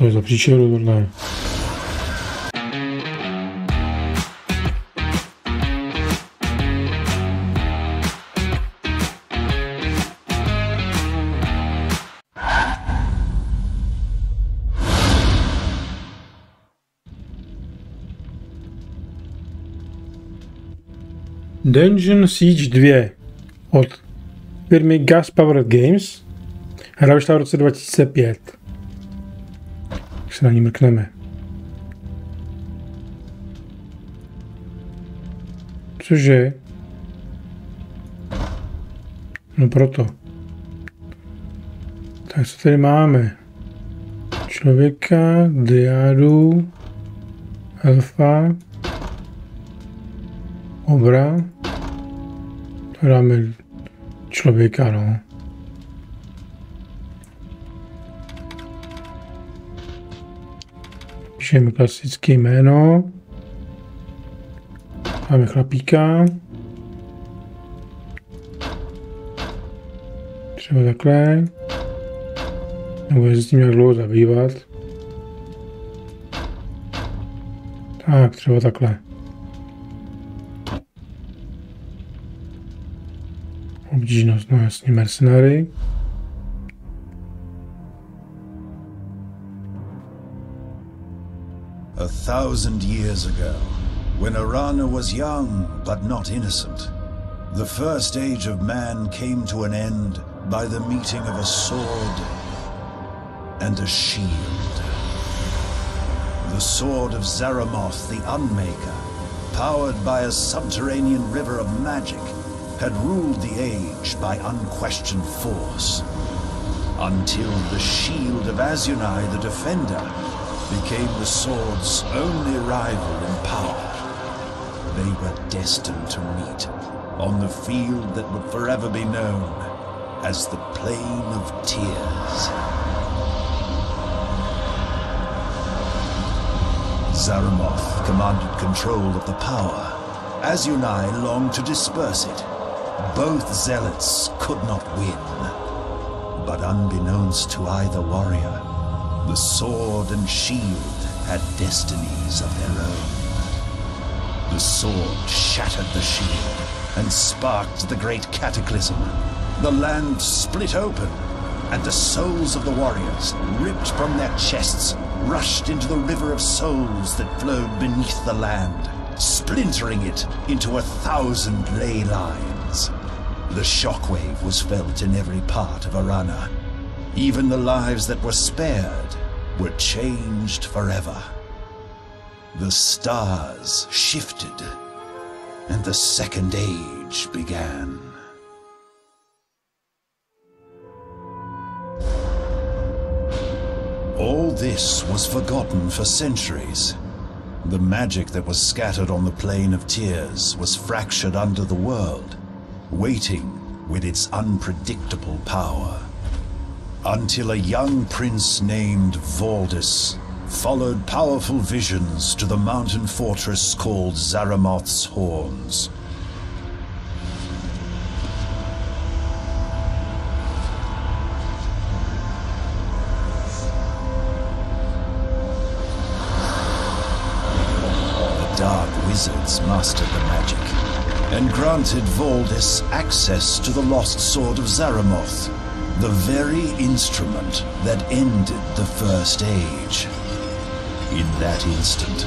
to je za příčeru tohle? Dungeon Siege 2 od firmy Gas Powered Games. Hra vyšla v roce 2005. Tak se na ní mrkneme. Cože? No proto. Tak co tady máme? Člověka, diádu, elfa, obra. To dáme člověka, no. Píšeme klasické jméno. Máme chlapíka. Třeba takhle. Nebude se s tím nějak dlouho zabývat. Tak, třeba takhle. Obtížnost, no jasně, mercenary. A 1000 years ago, when Arana was young but not innocent, the first age of man came to an end by the meeting of a sword and a shield. The sword of Zaramoth the Unmaker, powered by a subterranean river of magic, had ruled the age by unquestioned force, until the shield of Azunai the Defender became the sword's only rival in power. They were destined to meet on the field that would forever be known as the Plain of Tears. Zaramoth commanded control of the power. Azunai longed to disperse it. Both zealots could not win. But unbeknownst to either warrior, the sword and shield had destinies of their own. The sword shattered the shield and sparked the great cataclysm. The land split open, and the souls of the warriors, ripped from their chests, rushed into the river of souls that flowed beneath the land, splintering it into 1,000 ley lines. The shockwave was felt in every part of Arana. Even the lives that were spared were changed forever. The stars shifted, and the Second Age began. All this was forgotten for centuries. The magic that was scattered on the Plain of Tears was fractured under the world, waiting with its unpredictable power. Until a young prince named Valdis followed powerful visions to the mountain fortress called Zaramoth's Horns. Dark wizards mastered the magic and granted Valdis access to the lost sword of Zaramoth, the very instrument that ended the First Age. In that instant,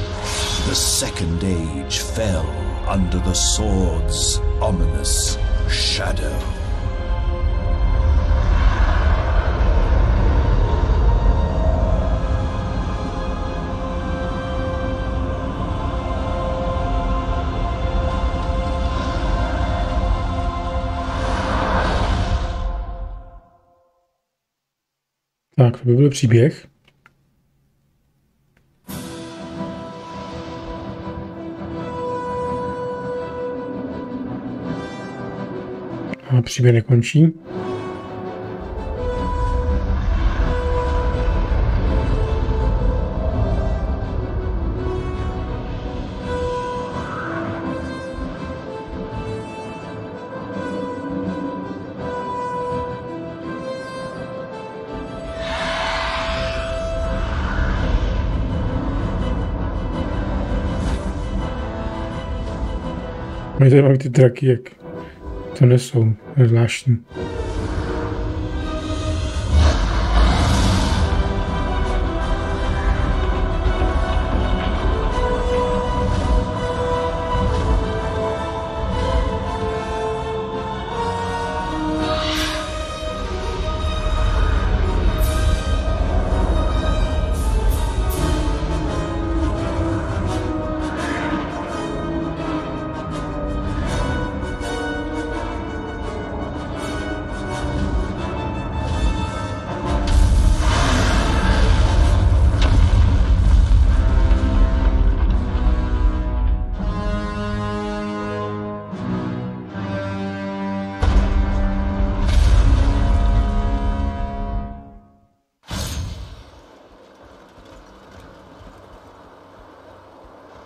the Second Age fell under the sword's ominous shadow. Tak, to by byl příběh. A příběh nekončí. Mají tady ty draky, jak to nesou. To je zvláštní.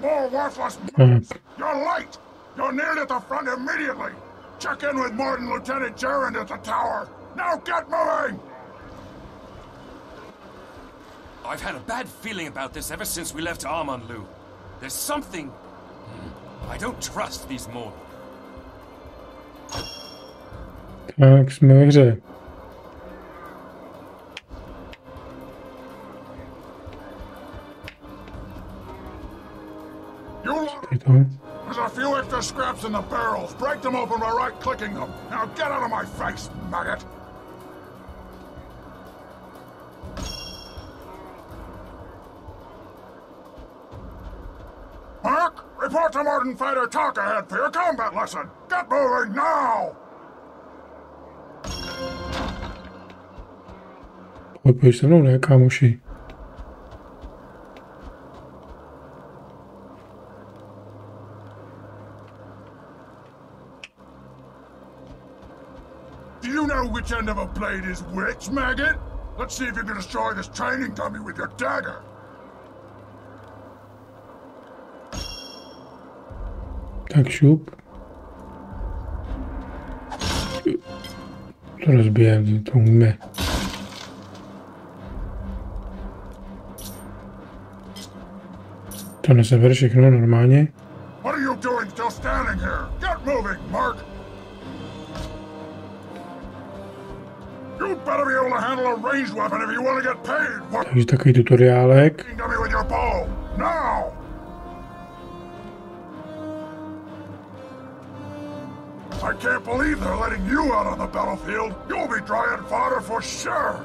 More worthless m***s! You're late! You're near at the front immediately! Check in with Martin Lieutenant Gerard at the tower! Now get moving! I've had a bad feeling about this ever since we left Armand-Lou. There's something... I don't trust these mortals. Tak jsme ve hře. There's a few extra scraps in the barrels. Break them open by right-clicking them. Now get out of my face, maggot! Mark, report to Martin Fighter Talk ahead for your combat lesson. Get moving now! Pojď se mnou, ne, kámoši. Do you know which end of a blade is which, maggot? Let's see if you can destroy this training dummy with your dagger. Tak šup. To rozbijeme, to umíme. To nesebere všechno normálně. What are you doing still standing here? Get moving, Mark! You'd better be able to handle a ranged weapon if you want to get paid. Takže takový tutoriálek. Dummy with your bow, now! I can't believe they're letting you out on the battlefield. You'll be drying fodder for sure.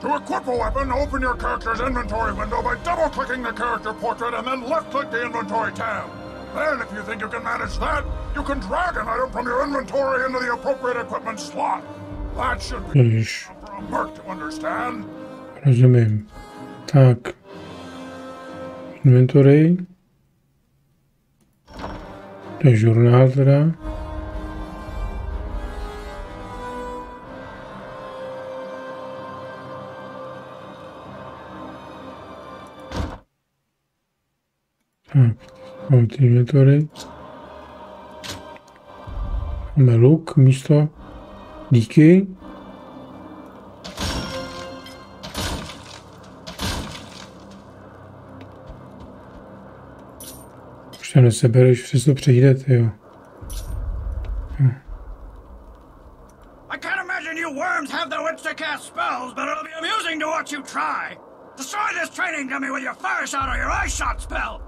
To equip a weapon, open your character's inventory window by double-clicking the character portrait and then left-click the inventory tab. Then, if you think you can manage that, you can drag an item from your inventory into the appropriate equipment slot. That should be for a merc to understand. Rozumím. Tak. Inventory. To je žurnál teda. Tak, máme ty inventory. Máme luk, místo. Díky. Už to nesebereš, přes to přejdete, jo. I can't imagine you worms have the wits to cast spells, but it'll be amusing to watch you try. Destroy this training dummy with your fire shot or your ice shot spell.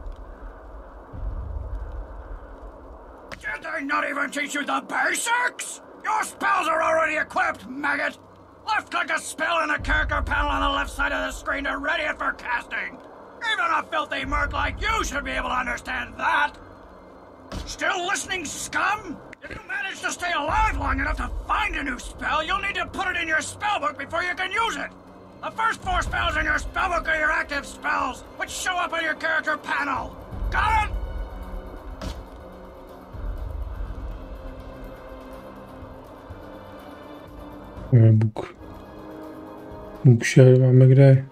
Did they not even teach you the basics? Your spells are already equipped, maggot! Left-click a spell in the character panel on the left side of the screen to ready it for casting. Even a filthy merc like you should be able to understand that. Still listening, scum? If you manage to stay alive long enough to find a new spell, you'll need to put it in your spellbook before you can use it. The first 4 spells in your spellbook are your active spells, which show up on your character panel. Got it? Bookshell máme kde?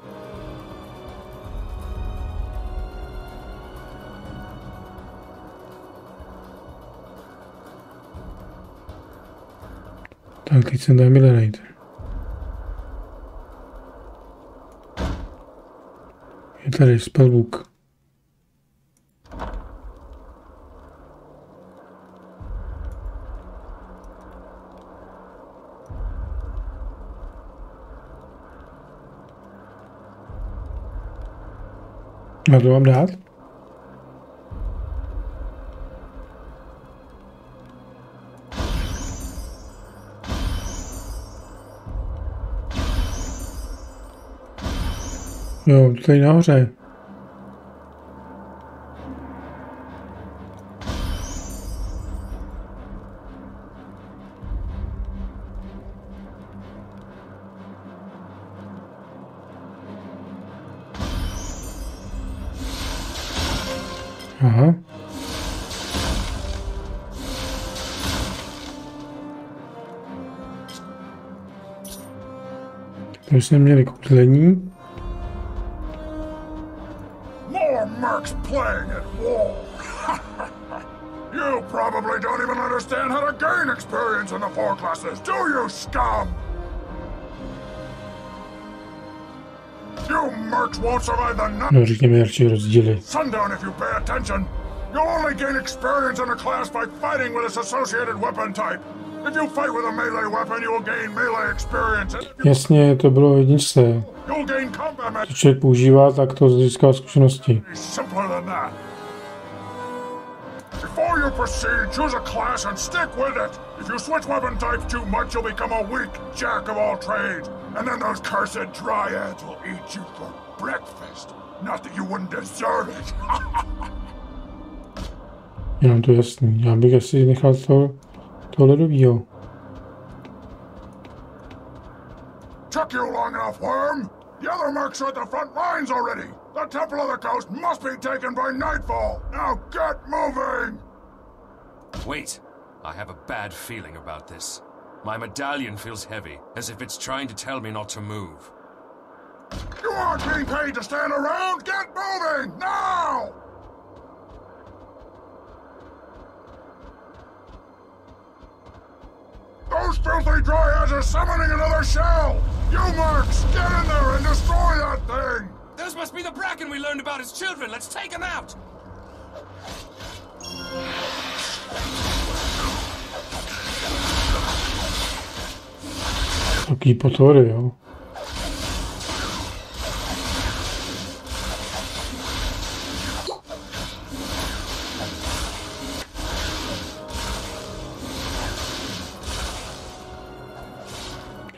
Tak, teď jsem tam byl najít. Je tady spellbook. A to mám dát? Jo, to tady nahoře. Aha. Tady jsme měli kouzlení. More mercs playing at war. You probably don't even understand how to gain experience in the 4 classes, do you, scum? You mercs won't survive the night. No, řekněme radši rozdíly. Sundown if you pay attention. You'll only gain experience in a class by fighting with its associated weapon type. If you fight with a melee weapon, you will gain melee experience. Jasně, to bylo jedničce. You'll gain combat. Co člověk používá, tak to získá zkušenosti. Simpler than that. Before you proceed, choose a class and stick with it. If you switch weapon types too much, you'll become a weak jack of all trades. And then those cursed dryads will eat you for breakfast. Not that you wouldn't deserve it. Jenom to jasný. Já bych asi nechal to ledovýho. Took you long enough, worm. The other mercs are at the front lines already. The Temple of the Coast must be taken by nightfall. Now get moving! Wait. I have a bad feeling about this. My medallion feels heavy, as if it's trying to tell me not to move. You aren't being paid to stand around! Get moving! Now! Those filthy dryads are summoning another shell! You mercs, get in there and destroy that thing! Those must be the Bracken we learned about as children. Let's take them out! Taký potvory, jo.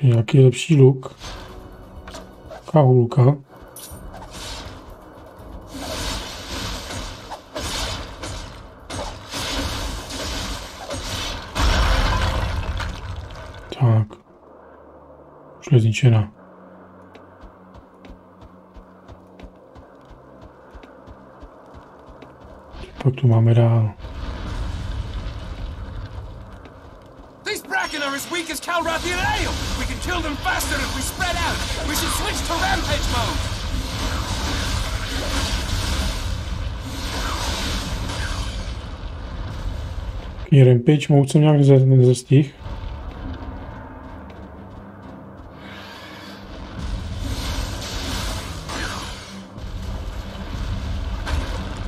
Jaký lepší luk. Taká hůlka. Tak. Už je zničena. Pak tu máme dál. Are as weak as Calrathian ale! We can kill them faster if we spread out! We should switch to rampage mode! Taký rampage mode jsem nějak nezastih.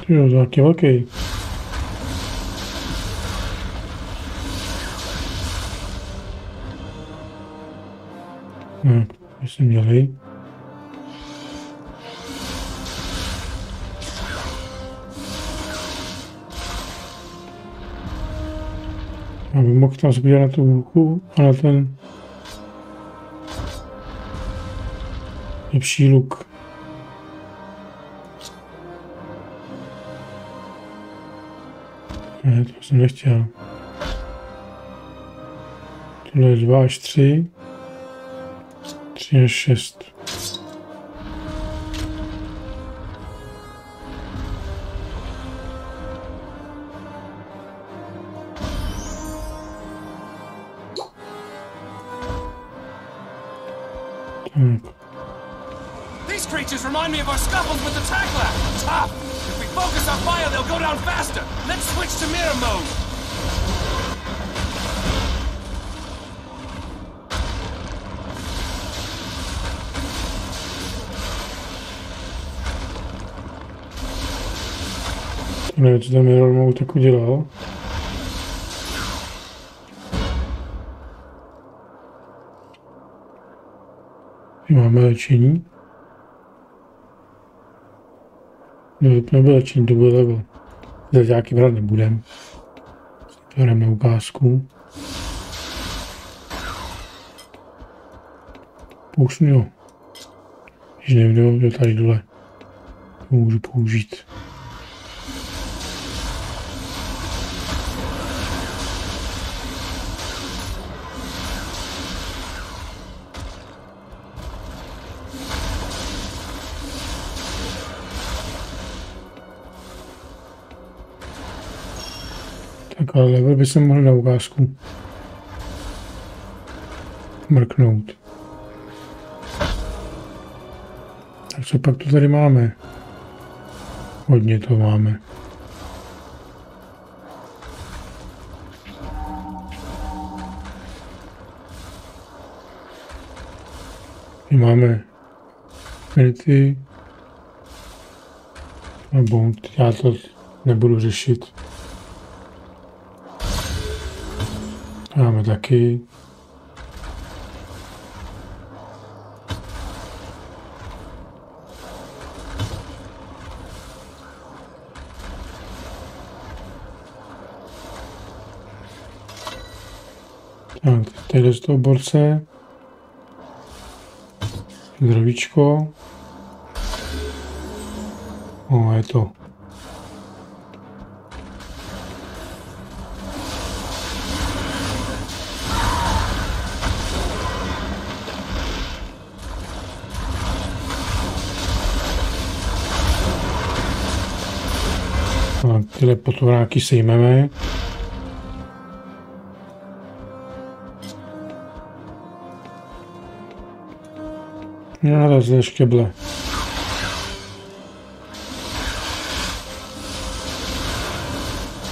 Jo, to je taky velký. Tak, my jsme měli. Aby mohl tam zbírat na tu hůlku a na ten lepší luk. Ne, to jsem nechtěl. Tohle je 2 až 3. 3 až 6. These creatures remind me of our scuffles with the tackler. Tough. If we focus our fire, they'll go down faster. Let's switch to mirror mode. Nevím, co ten mirror mode tak udělal. Máme léčení. To nebylo čím, to bylo level. Teď nějaký brát nebudem. Jdeme na ukázku. Poušnu jo. Když nevím, že tady dole to můžu použít. Tak ale level by se mohl na ukázku mrknout. Tak co pak tu tady máme? Hodně to máme. My máme Infinity a Bond. Já to nebudu řešit. Máme taky. Tak, tady z toho borce. Zdravíčko. O, je to. Tyhle potvoráky sejmeme. No, to je škeble.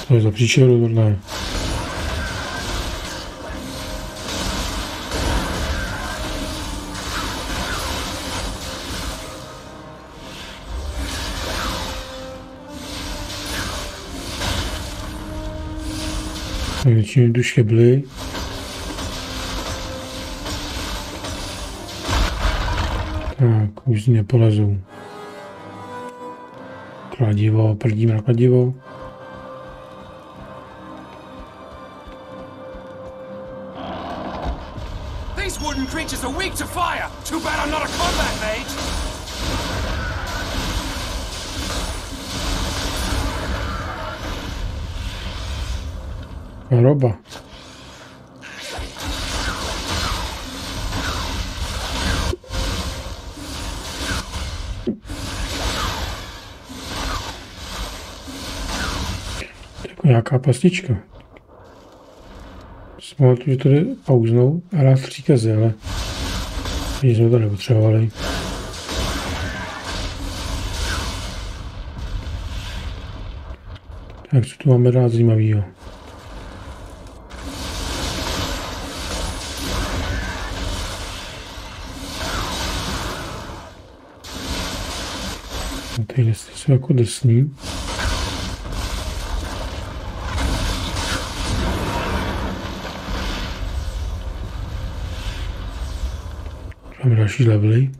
To je za příčeru tohle. Většinou tu škebly. Tak, už z ní nepolezou. Kladivo, prdím na kladivo. These wooden creatures are weak to fire. Too bad I'm not a combat mage. Roba. Jako nějaká pastička. Pamatuju, že to jde pauznou a rád příkazy, ale když jsme to nepotřebovali. Tak co tu máme rád zajímavýho? Tady jsou jako drsný. Máme další levely.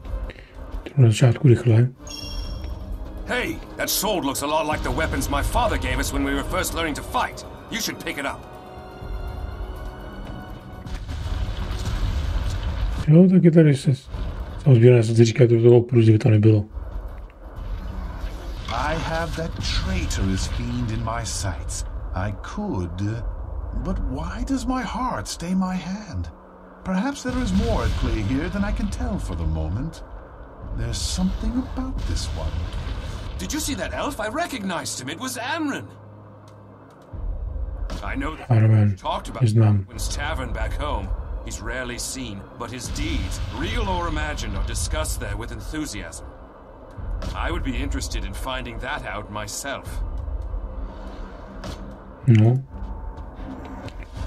To na začátku rychle. Hey, that sword looks a lot like the weapons my father gave us when we were first learning to fight. You should pick it up. Jo, taky tady se sbírá, jsem si říkal, že to bylo opravdu, kdyby to nebylo. I have that traitorous fiend in my sights. I could, but why does my heart stay my hand? Perhaps there is more at play here than I can tell for the moment. There's something about this one. Did you see that elf? I recognized him. It was Amron. I know that Amron, talked about znám. Godwin's tavern back home. He's rarely seen, but his deeds, real or imagined, are discussed there with enthusiasm. I would be interested in finding that out myself. No.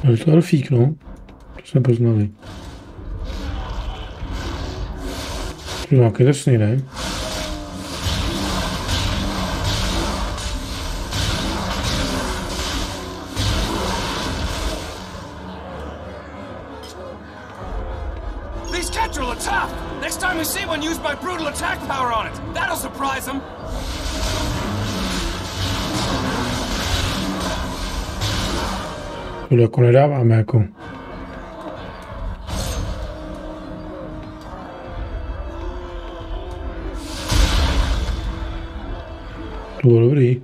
Ale to elfík, no. To jsme poznali. To je nějaký drsný, ne? These Kestrel are tough! Next time we see one, use my brutal attack power on it. That'll surprise them. To jako nedáváme jako. To bylo dobrý.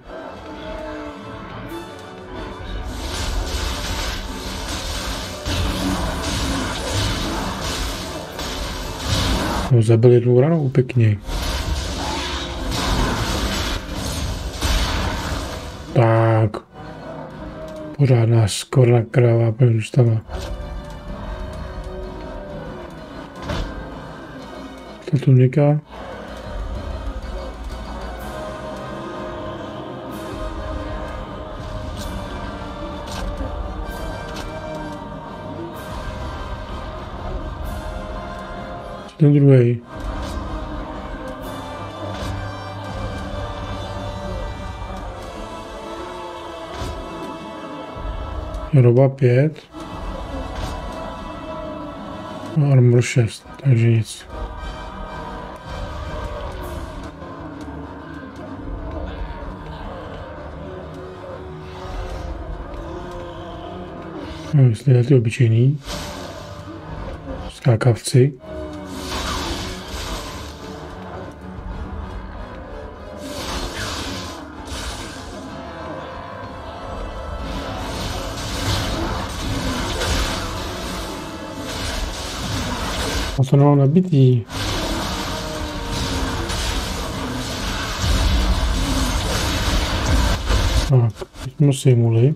No, zabil jednou ranou pěkně. Tak. Pořádná skorna kráva úplně zůstala. Ta tunika. Ten druhý. Roba 5. No, armor 6, takže nic. No, jestli ty obyčejný skákavci. A to nemám nabitý. Tak, teď jsme simuli.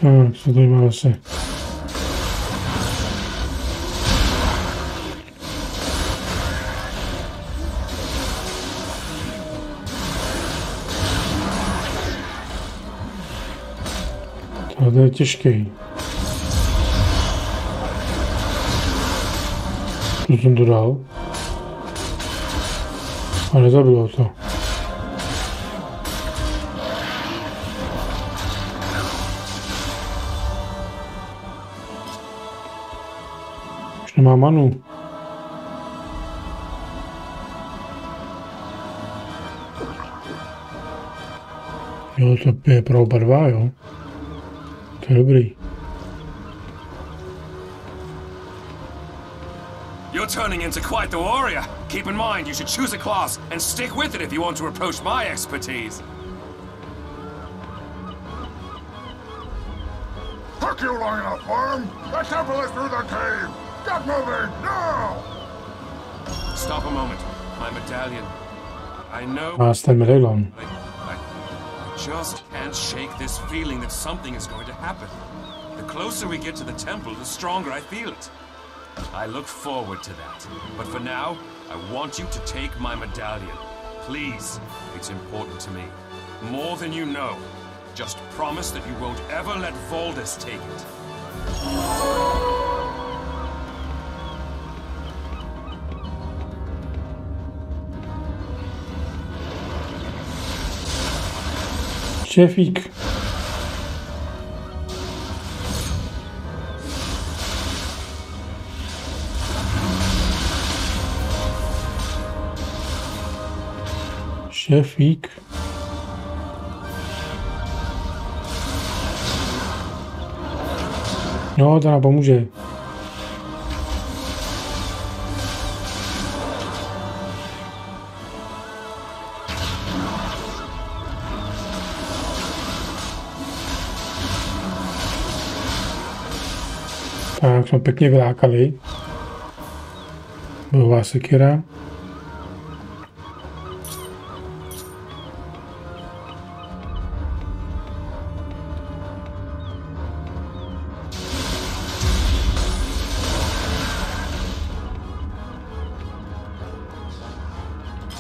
Tak, co tady má zase? To je těžký. Co jsem to dal? A nezabilo to. Už nemá manu. Jo, to je pro oba dva, jo. To je dobrý. You're turning into quite the warrior. Keep in mind, you should choose a class and stick with it if you want to approach my expertise. Took you long enough, Worm. The temple is through the cave. Get moving, now! Stop a moment. My medallion. I know... Ten medailon. I just can't shake this feeling that something is going to happen. The closer we get to the temple, the stronger I feel it. I look forward to that. But for now, I want you to take my medallion. Please, it's important to me. More than you know. Just promise that you won't ever let Voldus take it. Šéfík. Šéfík. No, to nám pomůže. Tak jsme pěkně vylákali. Bojová sekira.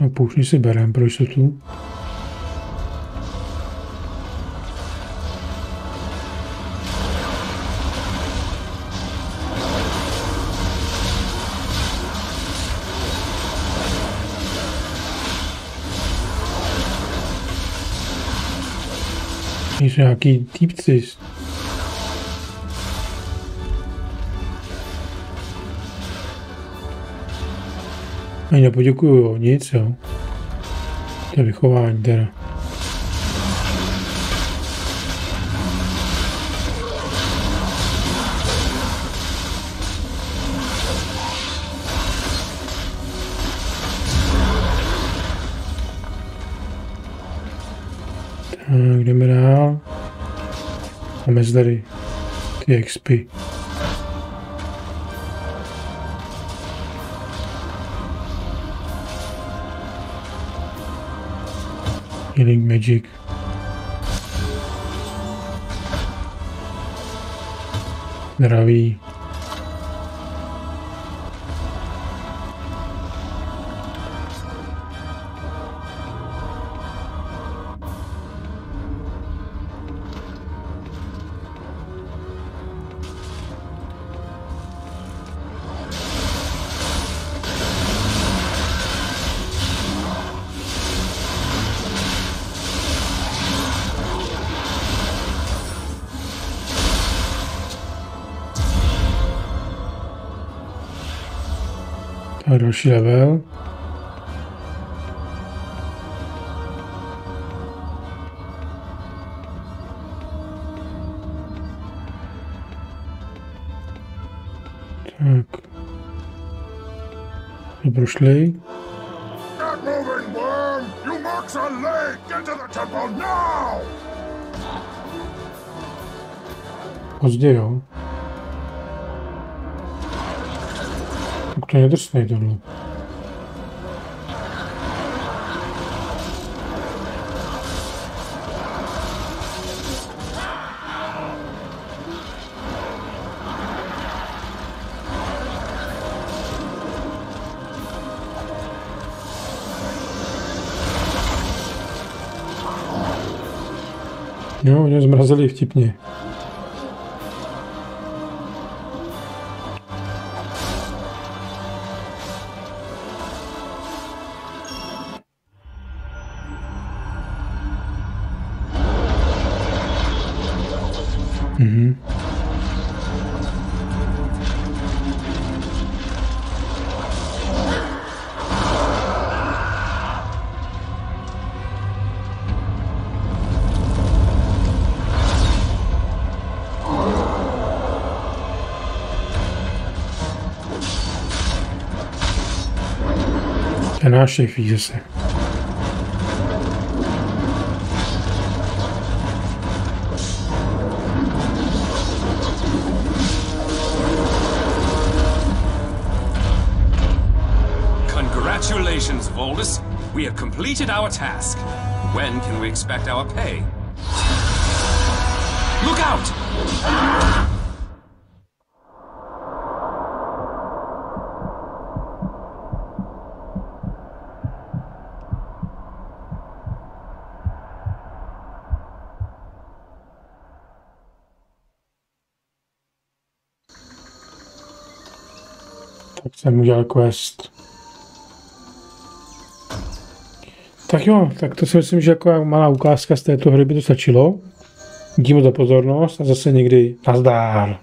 No, poušní si berem pro jistotu. Jsou nějaký týpci. Ani nepoděkuju, jo. Nic, jo. To je vychování teda. Tak, jdeme dál. Máme tady ty XP. Healing Magic. Zdraví. A další level. Tak. To prošli. Get moving, worm! You marks are late! Get to the temple now! Pozdě, jo. Tak to je nedrsnej tohle. Jo, mě zmrazili vtipně. To je náš šéfí zase. Congratulations, Voldus. We have completed our task. When can we expect our pay? Look out! Tak jsem udělal quest. Tak jo, tak to si myslím, že jako malá ukázka z této hry by to stačilo. Díky za pozornost a zase někdy nazdár.